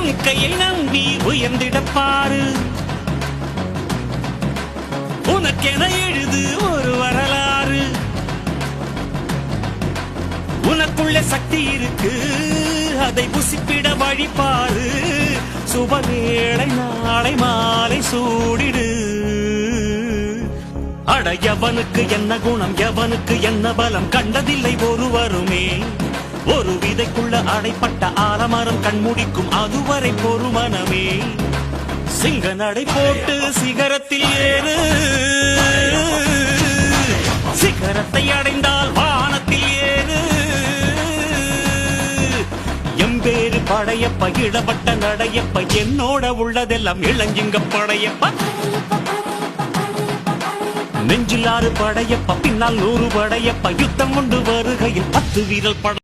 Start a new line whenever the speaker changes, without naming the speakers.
வாழ்க்கையை நம்பி உயர்ந்திடப்பாரு. உனக்கென எழுது ஒரு வரலாறு. உனக்குள்ள சக்தி இருக்கு, அதை புசிப்பிட வழிபாரு. சுபவேளை நாளை மாலை சூடிடு. அட எவனுக்கு என்ன குணம், எவனுக்கு என்ன பலம், கண்டதில்லை ஒருவருமே. ஒரு விதைக்குள்ள அடைப்பட்ட ஆலமரம் கண்முடிக்கும் அதுவரை பொறுமனமே. சிங்க நடை போட்டு சிகரத்தில் ஏறு. சிகரத்தை அடைந்தால் வானத்தில் ஏறு. எம்பேரு படையப்ப, இடப்பட்ட நடையப்ப, என்னோட உள்ளதெல்லாம் இளஞ்சிங்க படையப்ப. நெஞ்சில் 6 படையப்ப, பின்னால் 100 படையப்ப, யுத்தம் கொண்டு வருகையில் 10 வீரல் பட